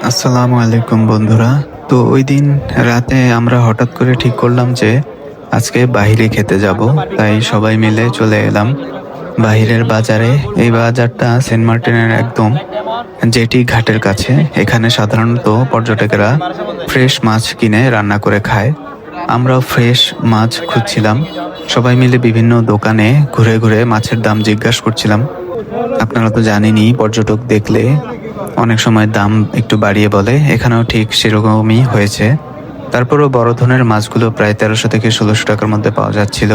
আসসালামু আলাইকুম বন্ধুরা। তো ওই দিন রাতে আমরা হঠাৎ করে ঠিক করলাম যে আজকে বাইরে খেতে যাব। তাই সবাই মিলে চলে এলাম বাহিরের বাজারে। এই বাজারটা সেন্ট মার্টিনের একদম জেটি ঘাটের কাছে। এখানে সাধারণত পর্যটকেরা ফ্রেশ মাছ কিনে রান্না করে খায়। আমরাও ফ্রেশ মাছ খুঁজছিলাম। সবাই মিলে বিভিন্ন দোকানে ঘুরে ঘুরে মাছের দাম জিজ্ঞাসা করছিলাম। আপনারা তো জানেনই, পর্যটক দেখলে অনেক সময় দাম একটু বাড়িয়ে বলে, এখানেও ঠিক সেরকমই হয়েছে। তারপরও বড় ধরনের মাছগুলো প্রায় 1300 থেকে 1600 টাকার মধ্যে পাওয়া যাচ্ছিল।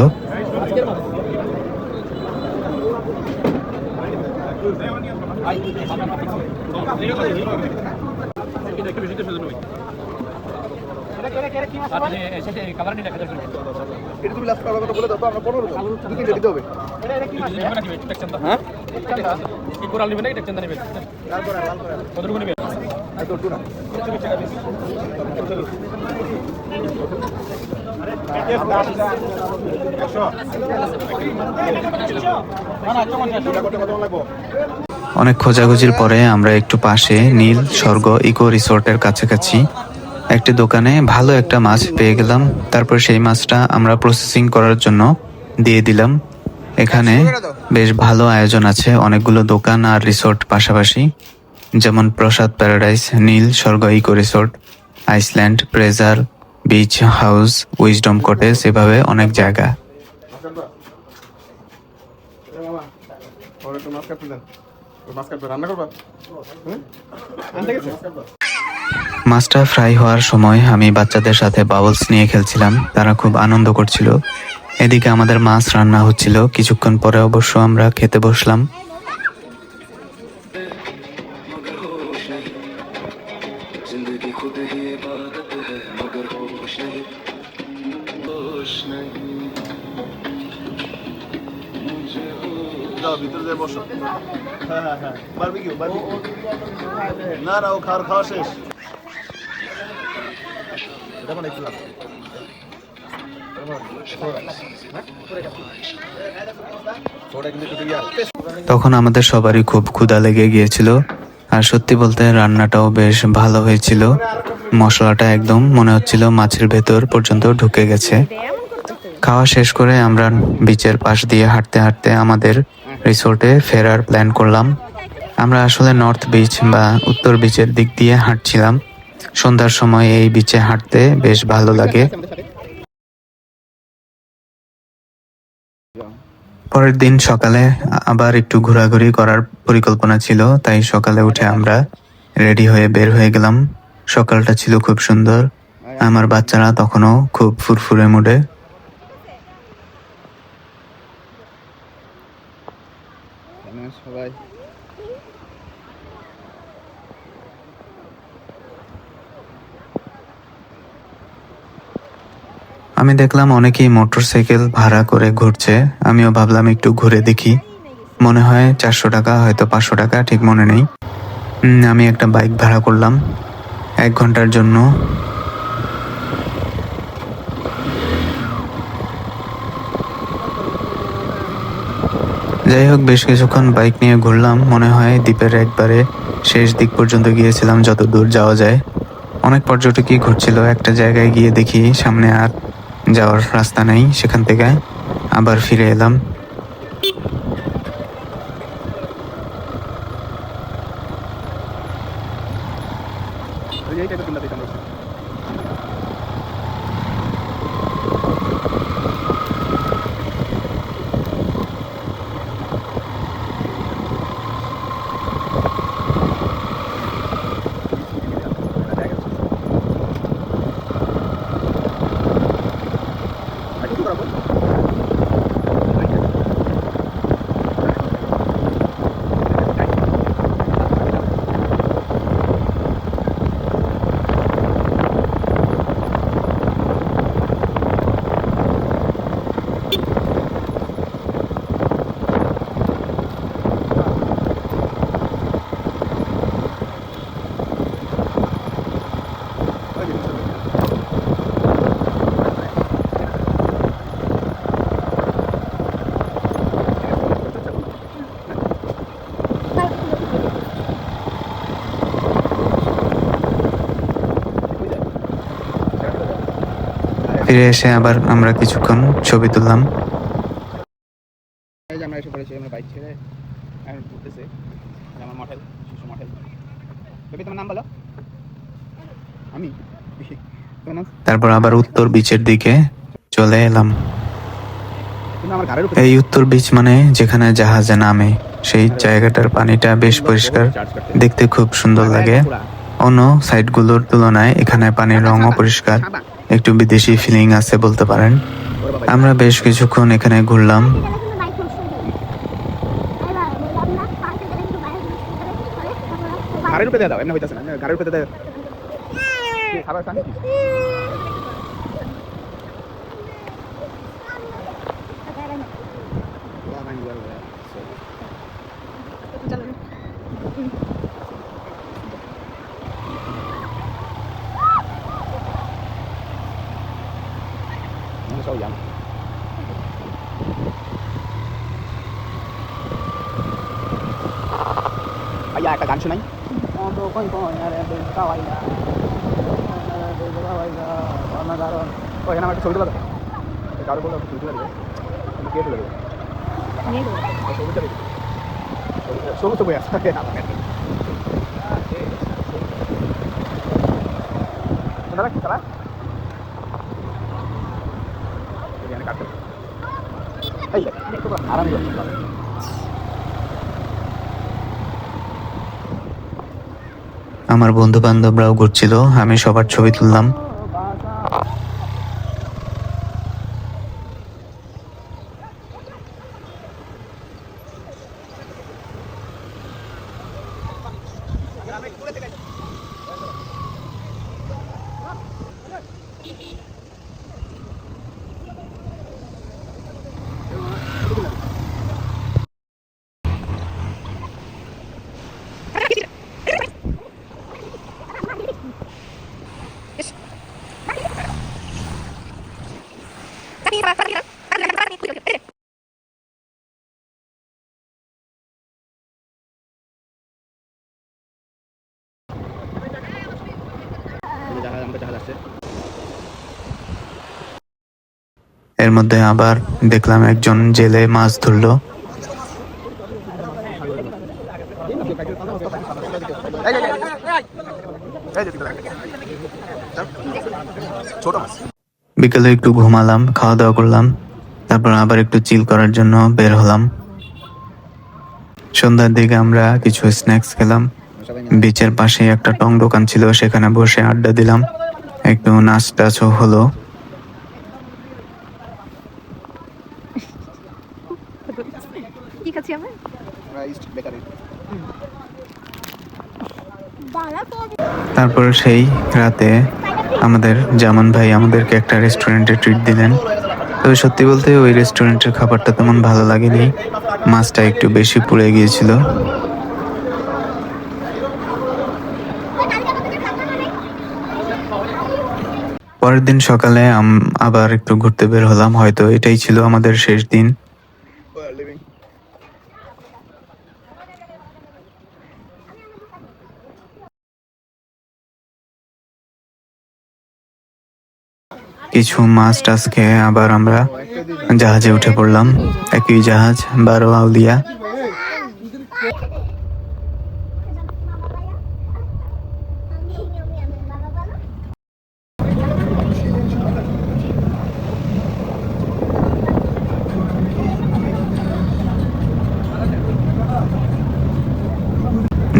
অনেক খোঁজাখুঁজির পরে আমরা একটু পাশে নীল স্বর্গ ইকো রিসোর্টের কাছাকাছি একটি দোকানে ভালো একটা মাছ পেয়ে গেলাম। তারপর সেই মাছটা আমরা প্রসেসিং করার জন্য দিয়ে দিলাম। এখানে বেশ ভালো আয়োজন আছে, অনেকগুলো দোকান আর রিসোর্ট পাশাপাশি, যেমন প্রসাদ Paradise, Neel Swarga Eco Resort, Iceland, Pleasure Beach House, Wisdom Cottage, এভাবে অনেক জায়গা। মাছটা ফ্রাই হওয়ার সময় আমি বাচ্চাদের সাথে বাবলস নিয়ে খেলছিলাম, তারা খুব আনন্দ করছিল। এদিকে আমাদের মাছ রান্না হচ্ছিল। কিছুক্ষণ পরে অবশ্য আমরা খেতে বসলাম। ভিতরে যে বসো, হ্যাঁ বারবিকিউ না ও খাওয়া শেষ। তখন আমাদের সবারই খুব ক্ষুধা লেগে গিয়েছিল, আর সত্যি বলতে রান্নাটাও বেশ ভালো হয়েছিল। মশলাটা একদম মনে হচ্ছিল মাছের ভেতর পর্যন্ত ঢুকে গেছে। খাওয়া শেষ করে আমরা বিচের পাশ দিয়ে হাঁটতে হাঁটতে আমাদের রিসোর্টে ফেরার প্ল্যান করলাম। আমরা আসলে নর্থ বিচ বা উত্তর বিচের দিক দিয়ে হাঁটছিলাম। সন্ধ্যার সময় এই বিচে হাঁটতে বেশ ভালো লাগে। পরের দিন সকালে আবার একটু ঘোরাঘুরি করার পরিকল্পনা ছিল, তাই সকালে উঠে আমরা রেডি হয়ে বের হয়ে গেলাম। সকালটা ছিল খুব সুন্দর। আমার বাচ্চারা তখনও খুব ফুরফুরে মুডে। সবাই আমি দেখলাম অনেকেই মোটরসাইকেল ভাড়া করে ঘুরছে। আমিও ভাবলাম একটু ঘুরে দেখি। মনে হয় 400 টাকা, হয়তো 500 টাকা, ঠিক মনে নেই। আমি একটা বাইক ভাড়া করলাম 1 ঘন্টার জন্য। যাই হোক, বেশ কিছুক্ষণ বাইক নিয়ে ঘুরলাম। মনে হয় দ্বীপের একবারে শেষ দিক পর্যন্ত গিয়েছিলাম, যত দূর যাওয়া যায়। অনেক পর্যটকই ঘুরছিল। একটা জায়গায় গিয়ে দেখি সামনে আর যাওয়ার রাস্তা নেই, সেখান থেকে আবার ফিরে এলাম। ফিরে এসে আবার আমরা কিছুক্ষণ ছবি তুললাম। এই যে আমরা এসে পড়েছি, আমরা বাইক ছেড়ে এখন ঘুরতেছি। আমার মডেল, শিশু মডেল। বেবি তোমার নাম বলো। আমি তোমার নাম? তারপর আবার উত্তর বিচের দিকে চলে এলাম। কিন্তু আমার ঘরের উপরে এই উত্তর বিচ মানে যেখানে জাহাজে নামে, সেই জায়গাটার পানিটা বেশ পরিষ্কার, দেখতে খুব সুন্দর লাগে। অন্য সাইটগুলোর তুলনায় এখানে পানির রঙও পরিষ্কার, একটু বিদেশি ফিলিং আছে বলতে পারেন। আমরা বেশ কিছুক্ষণ এখানে ঘুরলাম। ঘরের উপরে দাও, এমনি হইতাছে না, ঘরের উপরে দাও। খাবার খান কি? সব জানো। ভাইয়া একটা গান শোনাই। এখানে আমার একটা ছবি তোলা দাও। কারো বললো ছবি তুলে দেবে, কে তুলে দেবে? ছবিটা দেবে, সবুজ বই আছে। চালা আরাম আমার বন্ধু বান্ধবরাও ঘুরছিল, আমি সবার ছবি তুললাম। এর মধ্যে আবার দেখলাম একজন জেলে মাছ ধরলো। বিকেলে একটু ঘুমালাম, খাওয়া দাওয়া করলাম, তারপর আবার একটু চিল করার জন্য বের হলাম। সন্ধ্যার দিকে আমরা কিছু স্ন্যাক্স খেলাম। বিচের পাশে একটা টং দোকান ছিল, সেখানে বসে আড্ডা দিলাম, একটু নাচ টাচও হলো। কি খাচ্ছি আমরা? তারপর সেই রাতে আমাদের জামান ভাই আমাদেরকে একটা রেস্টুরেন্টে ট্রিট দিলেন। তবে সত্যি বলতে ওই রেস্টুরেন্টের খাবারটা তেমন ভালো লাগেনি, মাছটা একটু বেশি পুড়ে গিয়েছিল। পরের দিন সকালে আবার একটু ঘুরতে বের হলাম, হয়তো এটাই ছিল আমাদের শেষ দিন। কিছু মাছ টাছ খেয়ে আবার আমরা জাহাজে উঠে পড়লাম, একই জাহাজ, 12 আউলিয়া।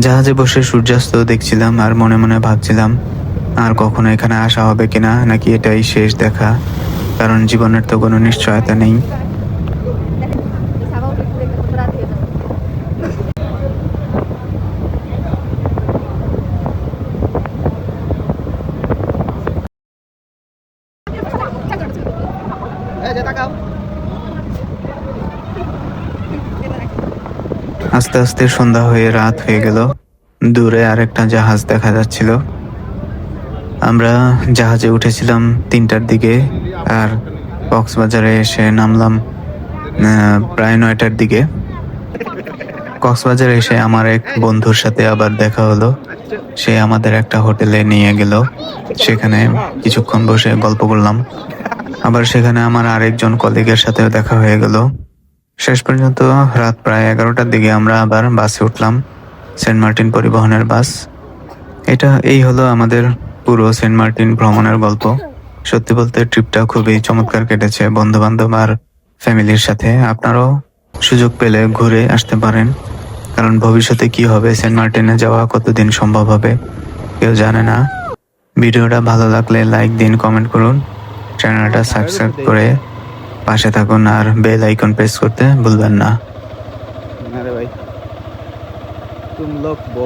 জাহাজে বসে সূর্যাস্ত দেখছিলাম আর মনে মনে ভাবছিলাম আর কখনো এখানে আসা হবে কিনা, নাকি এটাই শেষ দেখা, কারণ জীবনের তো কোনো নিশ্চয়তা নেই। আস্তে আস্তে সন্ধ্যা হয়ে রাত হয়ে গেল। দূরে আরেকটা জাহাজ দেখা যাচ্ছিল। আমরা জাহাজে উঠেছিলাম 3টার দিকে আর কক্সবাজারে এসে নামলাম প্রায় 9টার দিকে। কক্সবাজারে এসে আমার এক বন্ধুর সাথে আবার দেখা হলো। সে আমাদের একটা হোটেলে নিয়ে গেল, সেখানে কিছুক্ষণ বসে গল্প করলাম। আবার সেখানে আমার আরেকজন কলিগের সাথেও দেখা হয়ে গেল। শেষ পর্যন্ত রাত প্রায় 11টার দিকে আমরা আবার বাসে উঠলাম, সেন্ট মার্টিন পরিবহনের বাস। এই হলো আমাদের পুরো সেন্ট মার্টিন ভ্রমণের গল্প। সত্যি বলতে ট্রিপটা খুবই চমৎকার কেটেছে বন্ধু বান্ধব আর ফ্যামিলির সাথে। আপনারাও সুযোগ পেলে ঘুরে আসতে পারেন, কারণ ভবিষ্যতে কি হবে, সেন্ট মার্টিনে যাওয়া কতদিন সম্ভব হবে কেউ জানে না। ভিডিওটা ভালো লাগলে লাইক দিন, কমেন্ট করুন, চ্যানেলটা সাবস্ক্রাইব করে পাশে থাকুন আর বেল আইকন প্রেস করতে ভুলবেন না। अरे भाई तुम लोग बहुत